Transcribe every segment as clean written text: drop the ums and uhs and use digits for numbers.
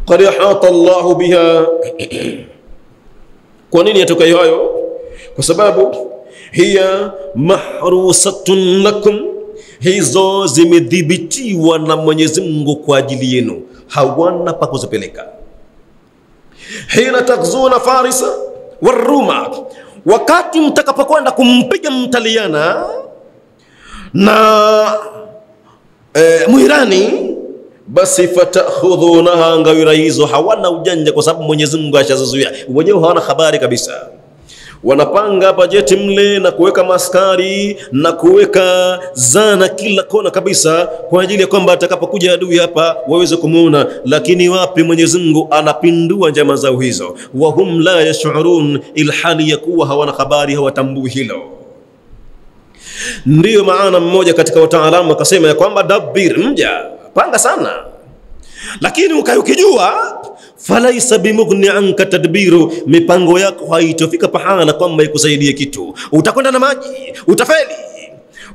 qad ahata Allahu biha. Kwa nini yatoka hayo? Kwa sababu hiya mahrusatun lakum, hizo zimedhibitiwa na Mwenyezi Mungu kwa ajili yenu, hawana pa kuzipeleka. Hina takzuna Farisa waruma, wakati mtakapokwenda kumpiga Mtaliana na Muirani, basi fatakhudhunaha, ngawira hizo hawana ujanja kwa sababu Mwenyezi Mungu ashazuia. Wenyewe hawana habari kabisa. Wanapanga bajeti mle na kuweka maskari na kuweka zana kila kona kabisa kwa ajili ya kwamba atakapokuja adui hapa waweze kumuona. Lakini wapi, Mwenyezi Mungu anapindua njama zao hizo. Wahum la yash'urun, ilhali ya kuwa hawana habari, hawatambui hilo. Ndiyo maana mmoja katika wataalamu akasema ya kwamba dabbir, mja panga sana, lakini ukijua falaisa bimughni anka tadbiru, mipango yako haitofika pahala kwamba ikusaidie kitu. Utakwenda na maji, utafeli.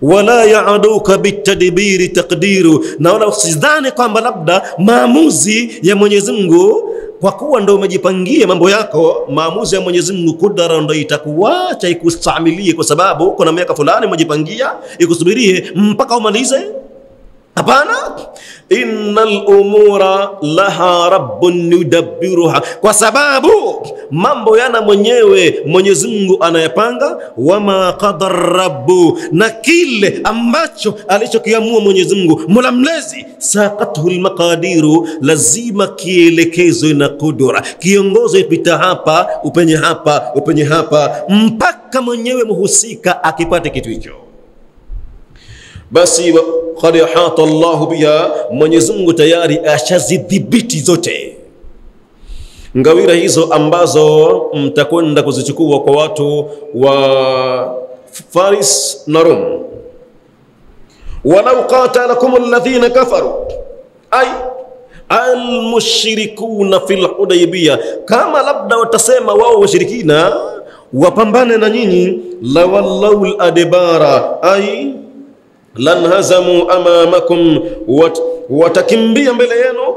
Wala ya'aduka bitadbiri taqdiru, na wala usidhani kwamba labda maamuzi ya Mwenyezi Mungu, kwa kuwa ndio umejipangia mambo yako, maamuzi ya Mwenyezi Mungu kudara ndio itakuacha ikustamilie, kwa sababu kuna miaka fulani umejipangia ikusubirie mpaka umalize. Hapana, innal umura laha rabbun yudabbiruha, kwa sababu mambo yana mwenyewe Mwenyezi Mungu anayapanga. Wama qadar rabbu, na kile ambacho alichokiamua Mwenyezi Mungu Mola mlezi, saqathu almaqadiru, lazima kielekezwe na kudura, kiongozo ipita hapa upenye hapa upenye hapa mpaka mwenyewe muhusika akipate kitu hicho. Basi qad ahata Allahu biha, Mwenyezi Mungu tayari ashazidhibiti zote ngawira hizo ambazo mtakwenda kuzichukua kwa watu wa Faris na Rum. Walau qatalakum alladhina kafaru, ay almushrikuna fil Hudaybiyah, kama labda watasema wao washirikina wapambane na nyinyi, lawallau al-adbara, ay lanhazamu amamakum, watakimbia mbele yenu,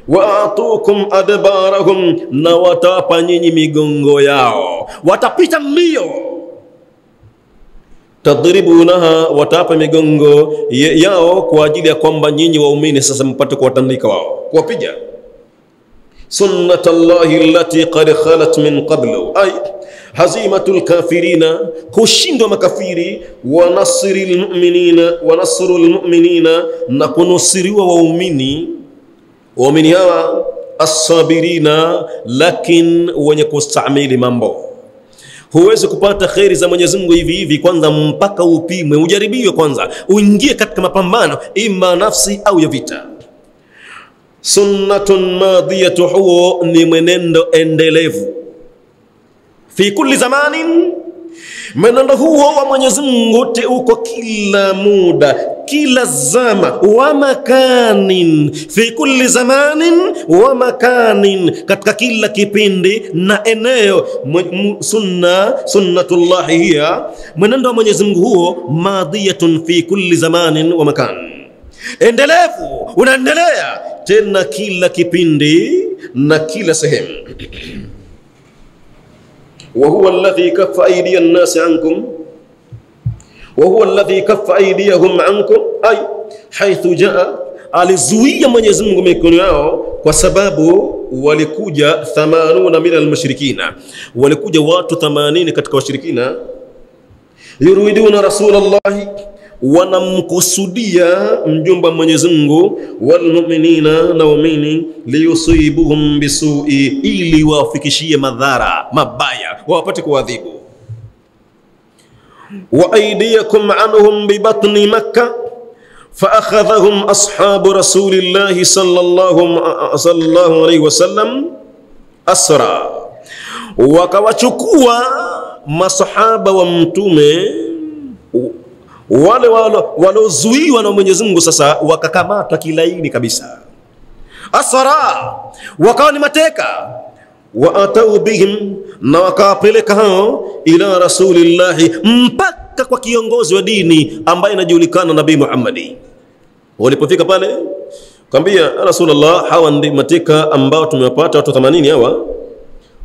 waatukum adbarahum, na watapa nyinyi migongo yao, watapita mbio. Tadribunaha, watapa migongo yao kwa ajili ya kwamba nyinyi waumini sasa mpate kuwatandika wao, kuwapiga. Sunnatullahi allati qad khalat min qablu, ay hazimatul kafirina, kushindwa makafiri, wa nasrul mu'minina, wa nasrul mu'minina, na kunusiriwa waumini. Waumini hawa as-sabirina, lakin wenye kustamili mambo. Huwezi kupata khairi za Mwenyezi Mungu hivi hivi, kwanza mpaka upimwe, ujaribiwe kwanza, uingie katika mapambano ima nafsi au ya vita. Sunnatun madiyatu, huo ni mwenendo endelevu. Fi kulli zamanin, mwenendo huo wa Mwenyezi Mungu uko kila muda, kila zama. Wa makanin, fi kulli zamanin wa makanin, katika kila kipindi na eneo. Sunnatullahi hiya, mwenendo wa Mwenyezi Mungu huo, madiyatun fi kulli zamanin wa makan, endelevu, unaendelea tena kila kipindi na kila sehemu. وهو الذي كف أيدي الناس عنكم وهو الذي كف أيديهم عنكم, أي حيث جاء, alizuia Mwenyezi Mungu mikono yao kwa sababu walikuja 80 min almushrikina, walikuja watu 80 katika washirikina. Yuriduna Rasulullahi, wanamkusudia mjumba Mwenyezi Mungu, wal mu'minina, na waumini, liyusibuhum bisu'i, ili wafikishie madhara mabaya, wapate kuadhibu. Wa aydiyakum anhum bi batni Makkah, fa akhadhahum ashabu Rasulillahi sallallahu alayhi wasallam asra, wakawachukua masahaba wa mtume wale walozuiwa na Mwenyezi Mungu, sasa wakakamata kilaini kabisa. Asara, wakawa ni mateka. Wa atau bihim, na wakawapeleka hao ila Rasulillahi, mpaka kwa kiongozi wa dini ambaye anajulikana Nabii Muhammad. Walipofika pale, Kambia Rasulullah, hawa ndi mateka ambao tumewapata watu 80 hawa.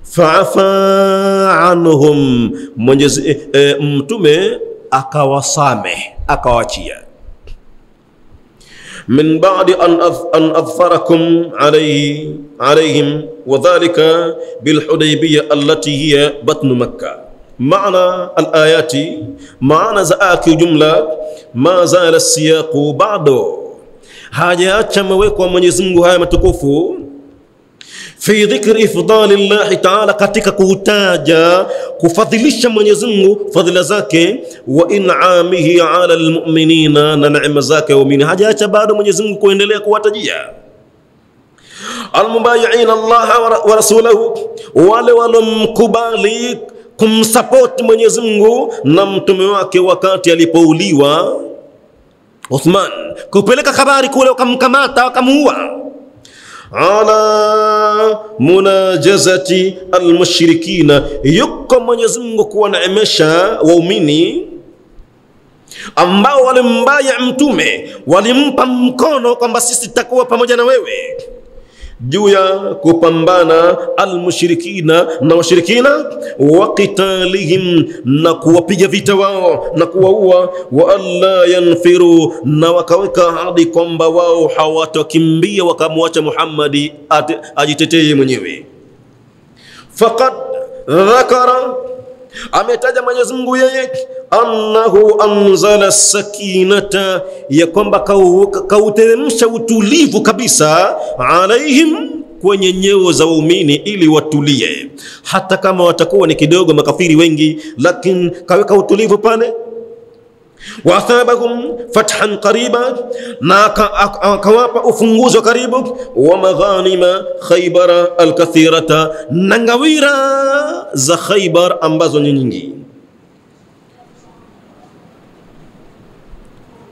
Fa'afa anhum, mtume akawasame, akawachia. Min ba'di an adfarakum alayhim wa dhalika bil Hudaybiyah allati hiya batn Makkah. Maana al-ayati, maana zaaki jumla, ma zala as-siyaqu ba'du, hajaacha mawekwa Mwenyezi Mungu haya matukufu fi dhikri ifdali Allah Ta'ala, katika kutaja kufadhilisha Mwenyezi Mungu fadhila zake, wa in'amihi 'ala almu'minina, na neema zake waumini. Hajaacha bado Mwenyezi Mungu kuendelea kuwatajia almubayi'ina Allah wa rasulahu, wale walomkubali kumsupport Mwenyezi Mungu na mtume wake wakati alipouliwa Uthman, kupeleka habari kule wakamkamata wakamuua. Ala munajazati almushrikina, yuko Mwenyezi Mungu kuwaneemesha waumini ambao walimbaya mtume, walimpa mkono kwamba sisi tutakuwa pamoja na wewe juu ya kupambana almushrikina na washirikina, wa qitalihim, na kuwapiga vita wao na kuwaua, wa alla yanfiru, na wakaweka hadi kwamba wao hawatakimbia wakamwacha Muhammad ajitetee mwenyewe. Faqad dhakara, ametaja Mwenyezi Mungu yeye, annahu anzala sakinata, ya kwamba kauteremsha utulivu kabisa, alaihim, kwenye nyeo za waumini, ili watulie hata kama watakuwa ni kidogo makafiri wengi, lakini kaweka utulivu pale. Wa athabahum fathan qariba, na akawapa ufunguzi wa karibu. Wa maghanima Khaybara alkathirata, na ngawira za Khaybar ambazo ni nyingi.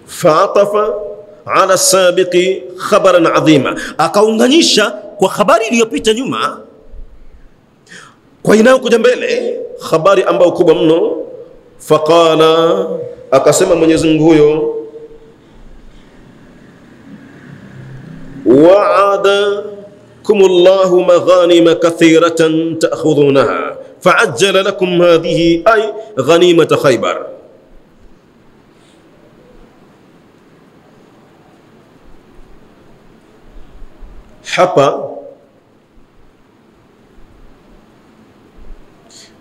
Fa'atafa ala sabiqi khabaran adhima, akaunganisha kwa habari iliyopita nyuma kwa inayokuja mbele, habari ambayo kubwa mno. Faqala, akasema Mwenyezi Mungu huyo, wa'adakumullahu maghanima kathiratan ta'khudhunaha fa'ajjala lakum hadhihi ay ghanimata Khaybar. Hapa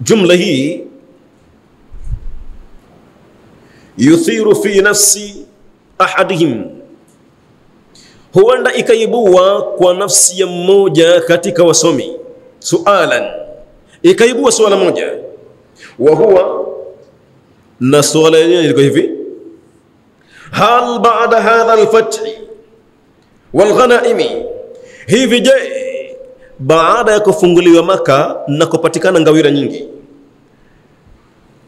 jumla hii yuthiru fi nafsi ahadihim, huenda ikaibua kwa nafsi ya mmoja katika wasomi sualan, ikaibua swala moja. Wa huwa, na swala yenyewe liko hivi: hal ba'da hadha al-fathi wal ghanaimi, hivi je, baada ya kufunguliwa Maka na kupatikana ngawira nyingi,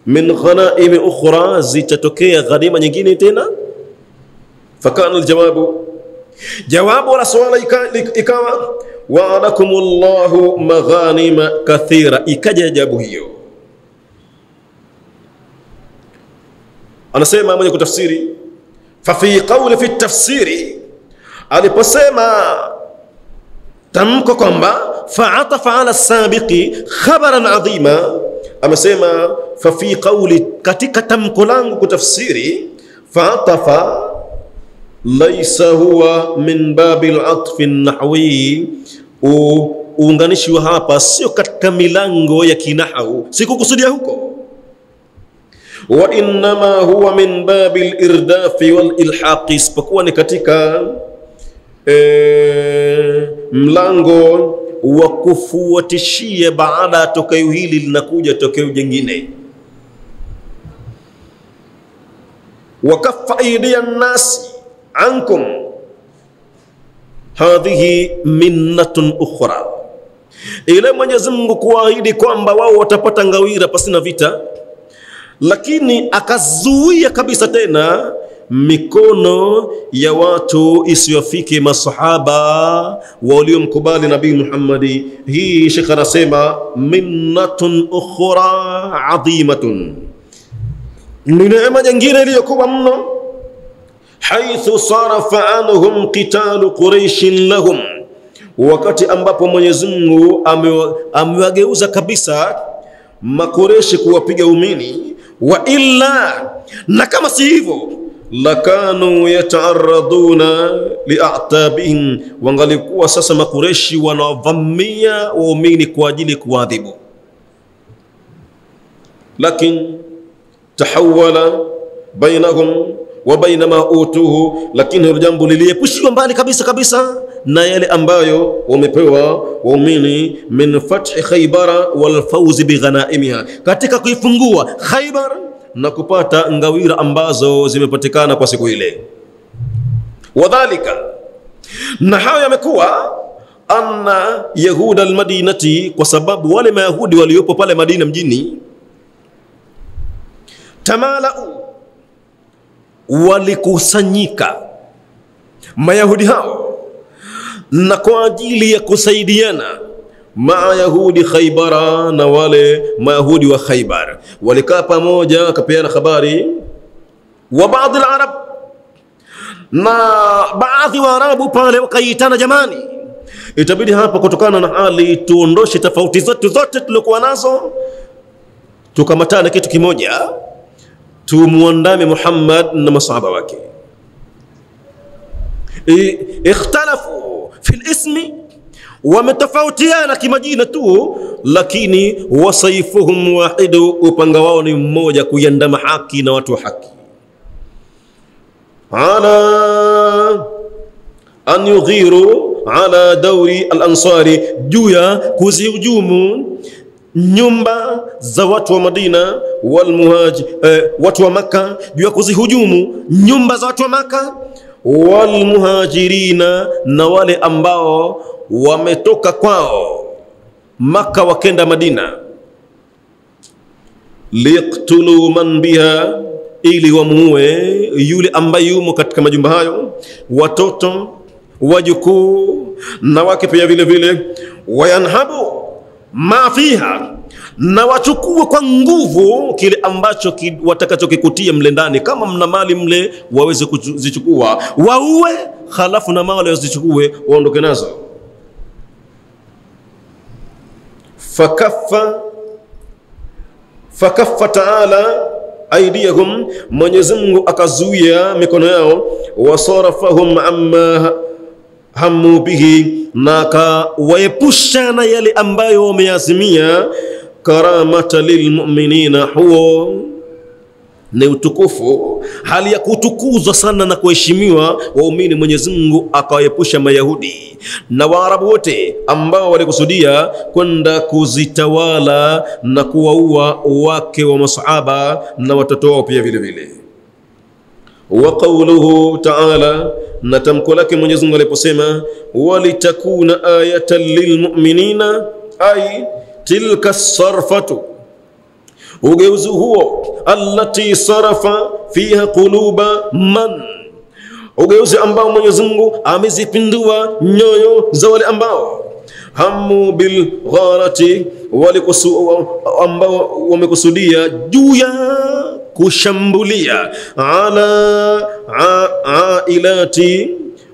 min ghanaimi ukhra, zitatokea ghanima nyingine tena? Fakana aljawabu, jawabu la swala ikawa wa'adakumullahu maghanima kathira, ikaja jawabu hiyo. Anasema mwenye kutafsiri, fa fi qawli fi tafsiri, aliposema tamko kwamba fa'atafa ala sabiqi khabaran adhima, amesema fa fi qawli, katika tamko langu kutafsiri, fa'atafa laysa huwa min babil atfi nahwi, uunganishi wa hapa sio katika milango ya kinahau, sikukusudia huko. Wa innama huwa min babil irdafi wal ilhaqi, isipokuwa ni katika mlango wa kufuatishia baada ya tokeo hili linakuja tokeo jingine. Wa kaffa aydiyan nasi ankum hadhihi minnatun ukhra, ile Mwenyezi Mungu kuahidi kwamba wao watapata ngawira pasina vita, lakini akazuia kabisa tena mikono ya watu isiyofike masahaba waliomkubali Nabii Muhammad. Hii Sheikh anasema minnatun ukhra adhimatun, ni neema nyingine iliyokuwa mno, haithu sarafa anhum qitalu Quraysh lahum, wakati ambapo Mwenyezi Mungu amewageuza kabisa Makureshi kuwapiga umini. Wa illa, na kama si hivyo, lakanu yata'arraduna li'atabihim, wangalikuwa sasa Makureshi wanavamia waumini kwa ajili kuadhibu. Lakin tahawala bainahum wa baina ma utuhu, lakini hilo jambo liliepushiwa mbali kabisa na yale ambayo wamepewa waumini min fathi Khaybara wal fawz bi ghanaimiha, katika kuifungua Khaybar na kupata ngawira ambazo zimepatikana kwa siku ile. Wadhalika, na hayo yamekuwa anna yahuda almadinati, kwa sababu wale mayahudi waliopo pale Madina mjini, tamalau, walikusanyika mayahudi hao na kwa ajili ya kusaidiana maa yahudi Khaybara, na wale mayahudi wa Khaybar walikaa pamoja wakapeana habari. Wa baadhi al-arab, na baadhi wa arabu pale wakaitana, jamani, itabidi hapa kutokana na hali tuondoshe tofauti zote tulikuwa nazo, tukamatana kitu kimoja, tumuandame Muhammad na masahaba wake. Ikhtalafu fil ismi, wametofautiana kimajina tu, lakini wasaifuhum wahidu, upanga wao ni mmoja, kuiandama haki na watu wa haki. Ala an yughiru ala dawri al-ansari, juu ya kuzihujumu nyumba za watu wa Madina watu wa Maka, juu ya kuzihujumu nyumba za watu wa Maka, wal muhajirina, na wale ambao wametoka kwao Maka wakenda Madina, liqtulu man biha, ili wamuue yule ambaye yumo katika majumba hayo, watoto, wajukuu na wake pia vile vile. Wayanhabu ma fiha, na wachukue kwa nguvu kile ambacho watakachokikutia mle ndani. Kama mna mali mle, waweze kuzichukua, waue, halafu na mali wazichukue waondoke nazo. Fakaffa ta'ala aidiyahum, Mwenyezi Mungu akazuia mikono yao, wasarafahum amma hamu bihi, na kawaepusha na yale ambayo wameazimia. Karamata lilmu'minina, huo ni utukufu, hali ya kutukuzwa sana na kuheshimiwa waumini. Mwenyezi Mungu akawaepusha Mayahudi na Waarabu wote ambao walikusudia kwenda kuzitawala na kuwaua wake wa masahaba na watoto wao pia vile vile. Wa qawluhu ta'ala, na tamko lake Mwenyezi Mungu aliposema, walitakuna ayatan lilmu'minina, ay tilka sarfatu, ugeuzi huo, allati sarafa fiha quluba man, ugeuzi ambao Mwenyezi Mungu amezipindua nyoyo za wale ambao hamu bil gharati, ambao wamekusudia juu ya kushambulia ala ailati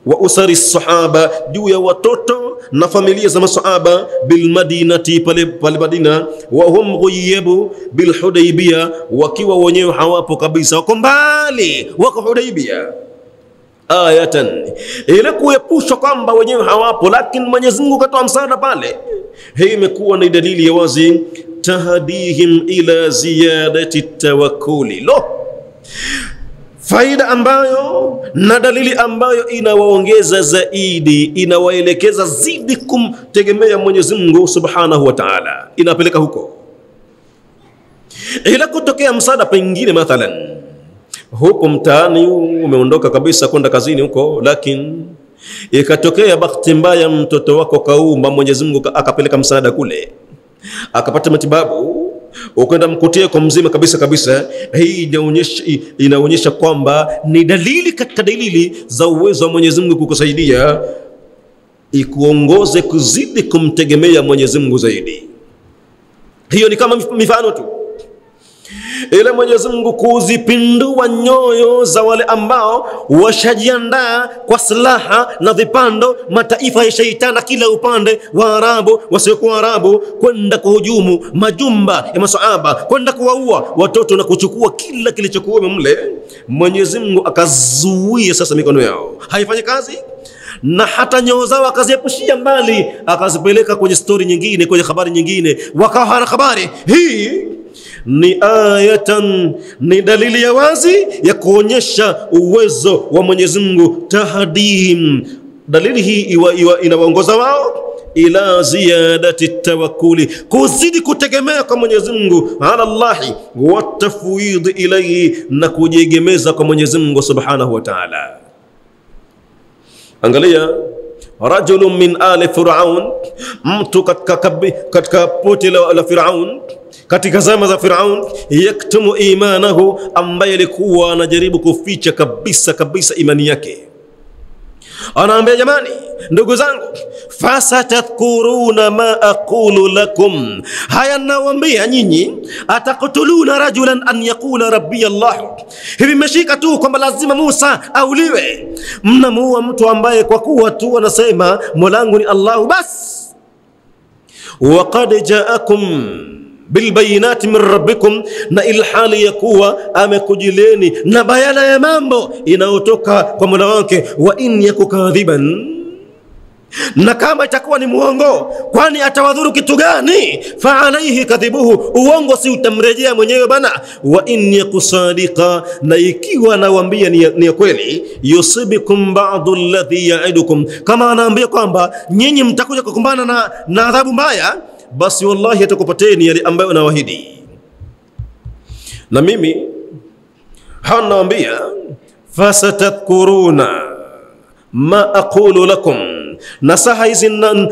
wa usari sahaba, juu ya watoto na familia za masahaba, bil madinati, pale Madina, wa hum ghuyibu bil Hudaybiyah, wakiwa wenyewe hawapo kabisa, wako mbali, wako Hudaybiyah. Ayatan, ile kuepushwa kwamba wenyewe hawapo, lakini Mwenyezi Mungu katoa msaada pale. Hii imekuwa ni dalili ya wazi, tahdihim ila ziyadati tawakkuli, faida ambayo na dalili ambayo inawaongeza zaidi, inawaelekeza zidi kumtegemea Mwenyezi Mungu Subhanahu wa Ta'ala, inapeleka huko. Ila kutokea msaada pengine, mathalan huko mtaani umeondoka kabisa kwenda kazini huko, lakini ikatokea bahati mbaya mtoto wako kaumba, Mwenyezi Mungu akapeleka msaada kule, akapata matibabu, ukwenda mkutie kwa mzima kabisa. Hii inaonyesha kwamba ni dalili katika dalili za uwezo wa Mwenyezi Mungu kukusaidia, ikuongoze kuzidi kumtegemea Mwenyezi Mungu zaidi. Hiyo ni kama mifano tu. Ile Mwenyezi Mungu kuzipindua nyoyo za wale ambao washajiandaa kwa silaha na vipando, mataifa ya shaitani kila upande, Waarabu wasiokuwa Arabu, kwenda kuhujumu majumba ya masahaba, kwenda kuwaua watoto na kuchukua kila kilichokuwa mle. Mwenyezi Mungu akazuia sasa mikono yao haifanyi kazi, na hata nyoyo zao akaziepushia mbali, akazipeleka kwenye story nyingine, kwenye habari nyingine, wakawa hana habari. Hii ni ayatan, ni dalili ya wazi ya kuonyesha uwezo wa Mwenyezi Mungu. Tahdihim, dalili hii inawaongoza wao ila ziyadati tawakkuli, kuzidi kutegemea kwa Mwenyezi Mungu, ala Allahi wa tafwid ilayhi, na kujiegemeza kwa Mwenyezi Mungu subhanahu wa ta'ala. Angalia, rajulun min ali Firaun, mtu katika poti la Firaun, katika zama za Firaun, yaktumu imanahu, ambaye alikuwa anajaribu kuficha kabisa imani yake. Anaambia, jamani, ndugu zangu, fasatadhkuruna ma aqulu lakum, haya nawaambia nyinyi, ataqtuluna rajulan an yaqula rabbi Allah, hivi mmeshika tu kwamba lazima Musa auliwe, mnamuua mtu ambaye kwa kuwa tu anasema molangu ni Allah bas. Waqad ja'akum bilbayinati min rabbikum, na ilhali ya kuwa amekujileni na bayana ya mambo inayotoka kwa Mola wake. Wa in yakukadhiban, na kama itakuwa ni muongo, kwani atawadhuru kitu gani? Fa alayhi kadhibuhu, uongo si utamrejea mwenyewe bana. Wa in yakusadiqa, na ikiwa anawaambia ni kweli, yusibikum ba'du alladhi ya'idukum, kama anaambia kwamba nyinyi mtakuja kukumbana na adhabu mbaya, basi wallahi atakupateni yale ambayo anawaahidi. Na mimi hanaambia, fasatadhkuruna ma aqulu lakum, nasaha hizi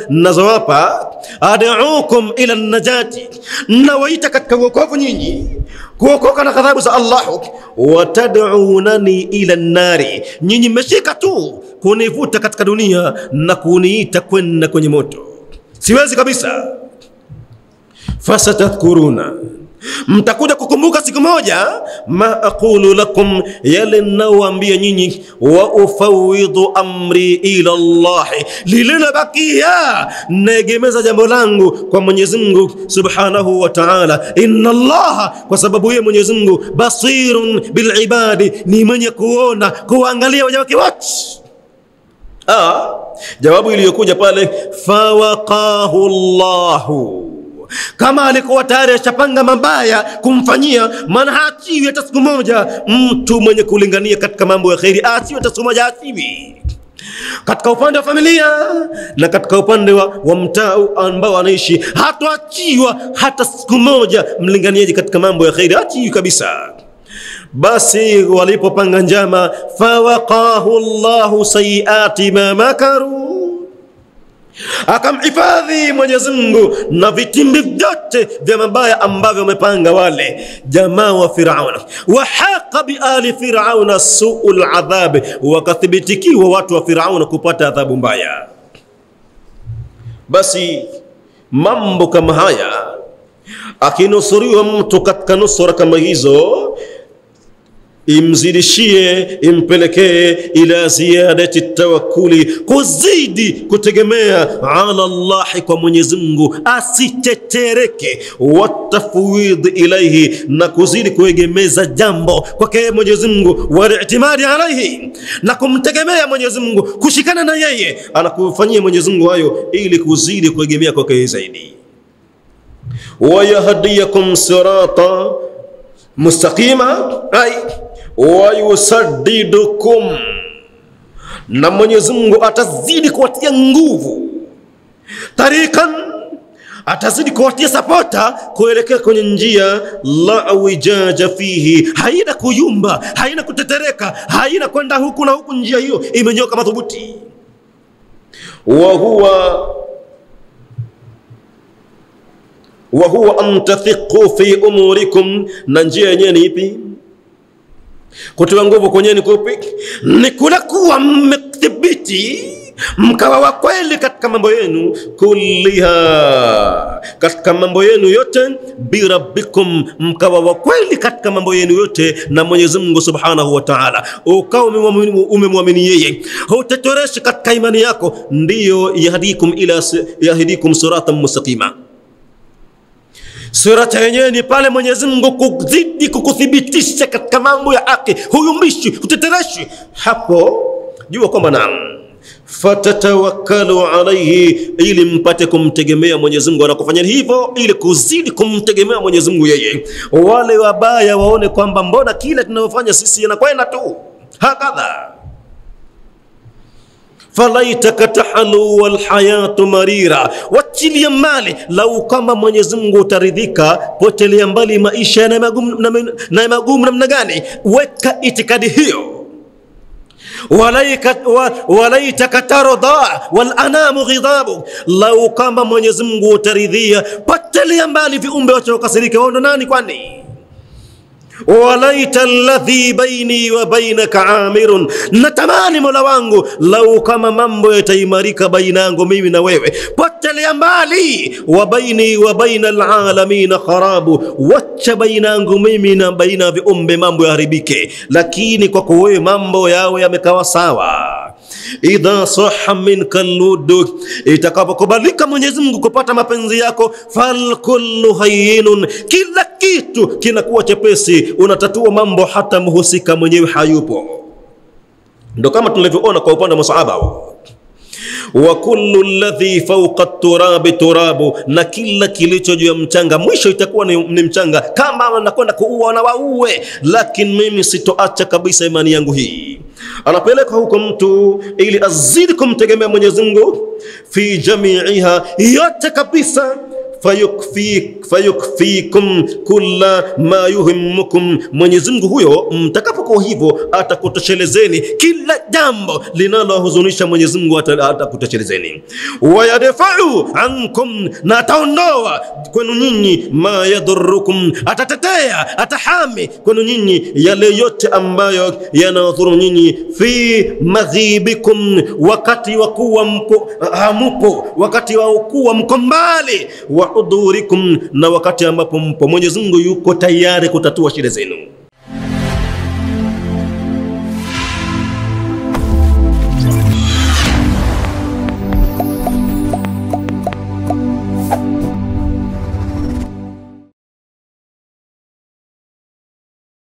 nazowapa, ad'ukum ila najati, nawaita katika wokovu nyinyi, kuokoka na ghadhabu za Allah. Watad'unani ila nari, nyinyi mmeshika tu kunivuta katika dunia na kuniita kwenda kwenye moto, siwezi kabisa. Fasatadhkuruna, mtakuja kukumbuka siku moja, ma aqulu lakum, yale nawaambia nyinyi. Wa ufawidhu amri ila Allah, lililobakia negemeza jambo langu kwa Mwenyezi Mungu subhanahu wa ta'ala. Inna Allah, kwa sababu yeye Mwenyezi Mungu, basirun bil ibadi, ni mwenye kuona, kuangalia waja wake wote. Jawabu iliyokuja pale, fawaqahu Allahu, kama alikuwa tayari ashapanga mabaya kumfanyia, maana haachiwi hata siku moja. Mtu mwenye kulingania katika mambo ya khairi haachiwi hata siku moja, haachiwi katika upande wa familia na katika upande wa mtaa ambao anaishi, hatoachiwa hata siku moja. Mlinganiaji katika mambo ya khairi haachiwi kabisa. Basi walipopanga njama, fawaqahu Allahu sayiati ma makaru, akamhifadhi Mwenyezi Mungu na vitimbi vyote vya mabaya ambavyo wamepanga wale jamaa wa Firaun. Wa haqa bi ali Firaun su'ul adhab, wakathibitikiwa watu wa Firaun kupata adhabu mbaya. Basi mambo kama haya, akinusuriwa mtu katika nusura kama hizo, imzidishie, impelekee ila ziyadati tawakkuli, kuzidi kutegemea ala Allah, kwa Mwenyezi Mungu, asitetereke. Watafwid ilayhi, na kuzidi kuegemeza jambo kwake Mwenyezi Mungu. Wal-i'timadi alayhi, na kumtegemea Mwenyezi Mungu, kushikana na yeye, anakufanyia Mwenyezi Mungu hayo ili kuzidi kuegemea kwake zaidi. Wa yahdiyakum sirata mustaqima, ay wa yusaddidukum, na Mwenyezi Mungu atazidi kuwatia nguvu, tarikan, atazidi kuwatia sapota kuelekea kwenye njia la wijaja fihi, haina kuyumba, haina kutetereka, haina kwenda huku na huku, njia hiyo imenyoka madhubuti. wa huwa an tathiqu fi umurikum, na njia yenyewe ni ipi? Kutoa nguvu kwenye ni kupi? Ni kula kuwa mmethibiti, mkawa wa kweli katika mambo yenu kulliha, katika mambo yenu yote, birabbikum, mkawa wa kweli katika mambo yenu yote na Mwenyezi Mungu Subhanahu wa Ta'ala, ukawa umemwamini yeye, hutachoreshi katika imani yako, ndiyo yahdikum siratan mustaqima. Sirata yenyewe ni pale Mwenyezi Mungu kuzidi kukuthibitisha katika mambo ya haki, huyumbishi, hutetereshi. Hapo jua kwamba naam, fatatawakkalu alayhi, ili mpate kumtegemea Mwenyezi Mungu. Anakufanya hivyo ili kuzidi kumtegemea Mwenyezi Mungu yeye. Wale wabaya waone kwamba mbona kila tunayofanya sisi yanakwenda tu hakadha. Falaitaka tahalu wal hayatu marira, wachilia mali, lau kama Mwenyezi Mungu utaridhika, potelea mbali maisha na magumu namna gani. Weka itikadi hiyo. Walaitaka tarda wal anamu ghidhabu, lau kama Mwenyezi Mungu utaridhia, potelea mbali viumbe wacho kasirike. Wao nani kwani? Walaita alladhi baini wa bainaka amirun, natamani Mola wangu lau kama mambo yataimarika baina yangu mimi na wewe, potelea mbali. Wa baini wa baina alalamin kharabu, wacha baina yangu mimi na baina viumbe mambo yaharibike, lakini kwa wewe mambo yao yamekawa sawa. Idha sahha minka al-wudu, itakapokubalika Mwenyezi Mungu kupata mapenzi yako, fal kullu hayyinun, kila kitu kinakuwa chepesi, unatatua mambo hata mhusika mwenyewe hayupo. Ndio kama tulivyoona kwa upande wa masahaba, wa kullu alladhi fawqa at-turabi turabu, na kila kilicho juu ya mchanga mwisho itakuwa ni mchanga. Kama wanakwenda kuua na waue, lakini mimi sitoacha kabisa imani yangu hii. Anapeleka huko mtu ili azidi kumtegemea Mwenyezi Mungu fi jami'iha, yote kabisa. Fayukfikum kulla ma yuhimmukum, Mwenyezi Mungu huyo mtakapokuwa hivyo atakutoshelezeni kila jambo linalohuzunisha Mwenyezi Mungu, atakutoshelezeni. Wayadfa'u ankum, na ataondoa kwenu nyinyi ma yadhurrukum, atatetea, atahami kwenu nyinyi yale yote ambayo yanadhuru nyinyi. Fi maghibikum, wakati wa kuwa hamupo, wakati wa kuwa mko mbali, wa udhurikum, na wakati ambapo Mwenyezi Mungu yuko tayari kutatua shida zenu.